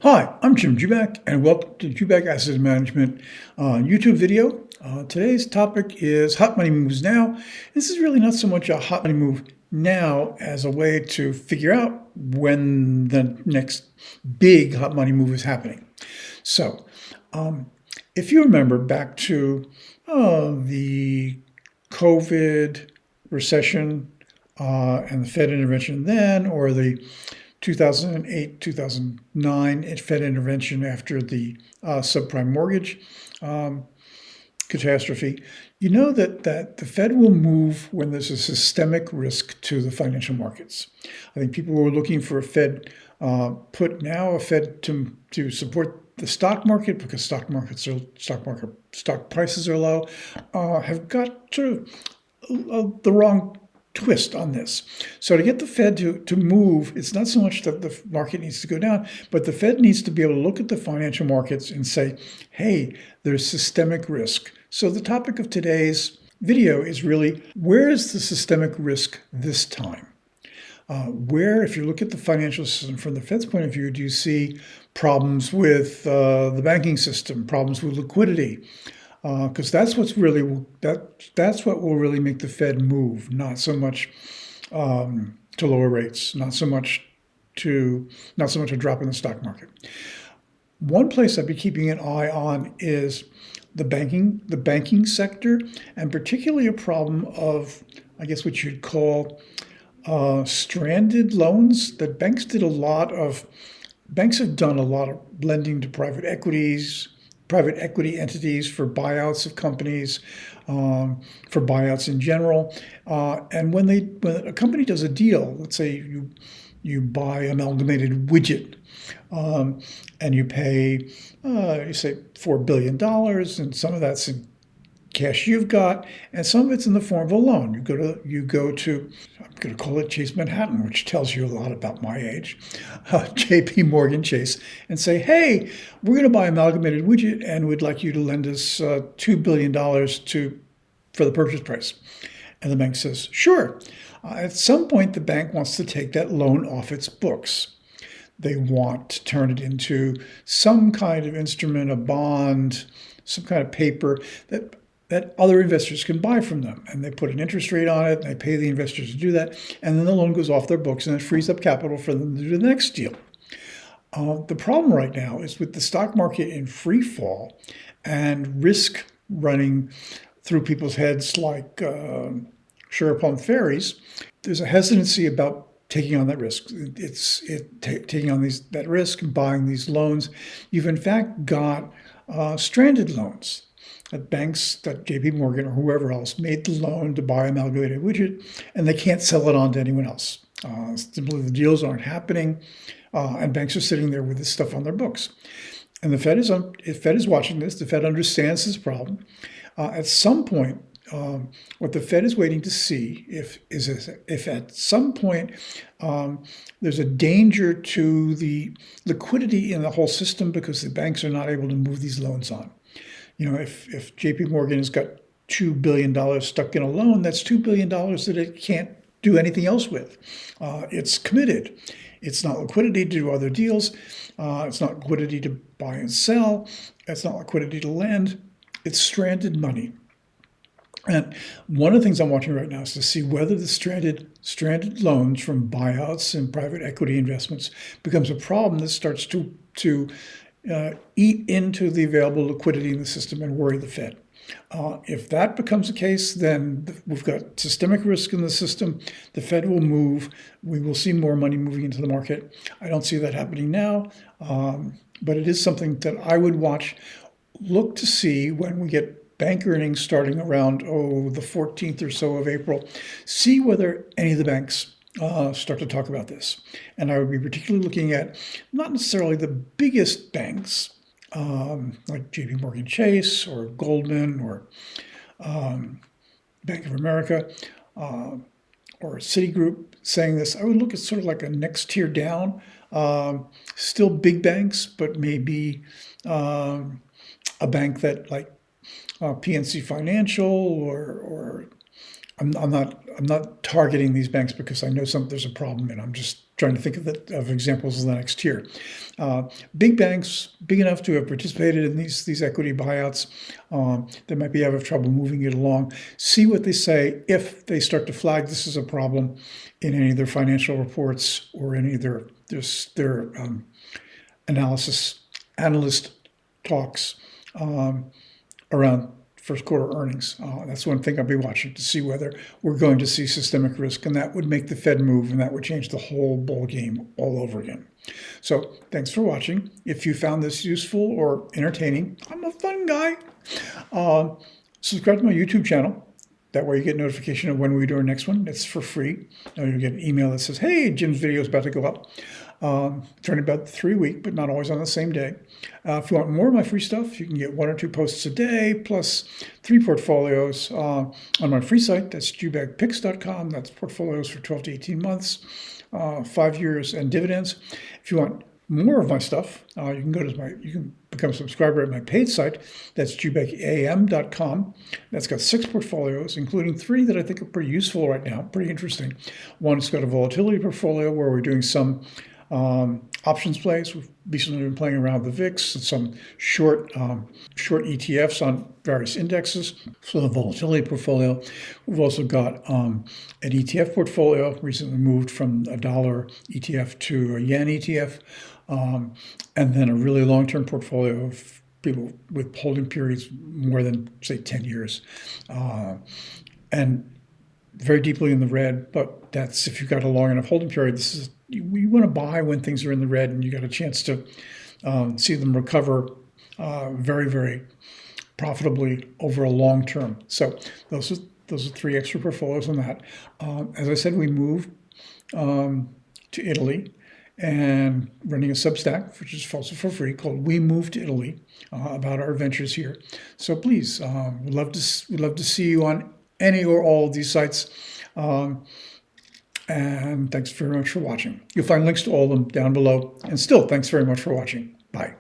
Hi, I'm Jim Juback, and welcome to Juback Asset Management YouTube video. Today's topic is hot money moves now. This is really not so much a hot money move now as a way to figure out when the next big hot money move is happening. So, if you remember back to the COVID recession and the Fed intervention then, or the 2008, 2009 Fed intervention after the subprime mortgage catastrophe, you know that the Fed will move when there's a systemic risk to the financial markets. I think people who are looking for a Fed to support the stock market because stock prices are low, have got sort of the wrong twist on this. So to get the Fed to move, it's not so much that the market needs to go down, but the Fed needs to be able to look at the financial markets and say, hey, there's systemic risk. So the topic of today's video is really, where is the systemic risk this time? Where, if you look at the financial system from the Fed's point of view, do you see problems with the banking system, problems with liquidity? Because that's what's really that's what will really make the Fed move, not so much to lower rates, not so much a drop in the stock market. One place I'd be keeping an eye on is the banking sector, and particularly a problem of, I guess, what you'd call stranded loans. That banks have done a lot of lending to private equity entities for buyouts of companies, for buyouts in general. And when a company does a deal, let's say you buy Amalgamated Widget, and you pay, you say $4 billion, and some of that's in cash you've got, and some of it's in the form of a loan. You go to I'm going to call it Chase Manhattan, which tells you a lot about my age, JPMorgan Chase, and say, hey, we're going to buy Amalgamated Widget, and we'd like you to lend us $2 billion for the purchase price. And the bank says, sure. At some point, the bank wants to take that loan off its books. They want to turn it into some kind of instrument, a bond, some kind of paper that other investors can buy from them. And they put an interest rate on it, and they pay the investors to do that, and then the loan goes off their books, and it frees up capital for them to do the next deal. The problem right now is with the stock market in free fall and risk running through people's heads like sugar plum fairies, there's a hesitancy about taking on that risk. Taking on that risk and buying these loans. You've in fact got stranded loans. That banks, that JPMorgan or whoever else made the loan to buy Amalgamated Widget, and they can't sell it on to anyone else. Simply the deals aren't happening, and banks are sitting there with this stuff on their books. And the Fed is watching this. The Fed understands this problem. At some point, what the Fed is waiting to see if at some point there's a danger to the liquidity in the whole system because the banks are not able to move these loans on. You know, if JPMorgan has got $2 billion stuck in a loan, that's $2 billion that it can't do anything else with. It's committed. It's not liquidity to do other deals. It's not liquidity to buy and sell. It's not liquidity to lend. It's stranded money. And one of the things I'm watching right now is to see whether the stranded loans from buyouts and private equity investments becomes a problem that starts to eat into the available liquidity in the system and worry the Fed. If that becomes the case, then we've got systemic risk in the system. The Fed will move. We will see more money moving into the market. I don't see that happening now, but it is something that I would watch. Look to see when we get bank earnings starting around, the 14th or so of April. See whether any of the banks start to talk about this. And I would be particularly looking at not necessarily the biggest banks like JPMorgan Chase or Goldman or Bank of America or Citigroup saying this. I would look at sort of like a next tier down, still big banks, but maybe a bank that like PNC Financial or I'm not targeting these banks because I know there's a problem and I'm just trying to think of examples of the next tier. Big banks, big enough to have participated in these equity buyouts, they might be having trouble moving it along. See what they say if they start to flag this as a problem in any of their financial reports or any of their analyst talks around first quarter earnings. That's one thing I'll be watching to see whether we're going to see systemic risk, and that would make the Fed move, and that would change the whole ball game all over again. So thanks for watching. If you found this useful or entertaining, I'm a fun guy. Subscribe to my YouTube channel. That way you get notification of when we do our next one. It's for free. You'll get an email that says, hey, Jim's video is about to go up. Turning about 3 a week, but not always on the same day. If you want more of my free stuff, you can get 1 or 2 posts a day, plus 3 portfolios on my free site. That's jubagpicks.com. That's portfolios for 12 to 18 months, 5 years, and dividends. If you want more of my stuff, you can become a subscriber at my paid site. That's jubagam.com. That's got 6 portfolios, including 3 that I think are pretty useful right now, pretty interesting. One's got a volatility portfolio where we're doing some options plays. We've recently been playing around with the VIX and some short ETFs on various indexes. So the volatility portfolio. We've also got an ETF portfolio, recently moved from a dollar ETF to a yen ETF, and then a really long-term portfolio of people with holding periods more than, say, 10 years. And very deeply in the red, but that's if you've got a long enough holding period. You want to buy when things are in the red and you got a chance to see them recover very, very profitably over a long term. So those are 3 extra portfolios on that. As I said, we moved to Italy and running a Substack, which is also for free, called We Moved to Italy, about our adventures here. So please, we'd love to see you on any or all of these sites. And thanks very much for watching. You'll find links to all of them down below. And still, thanks very much for watching. Bye.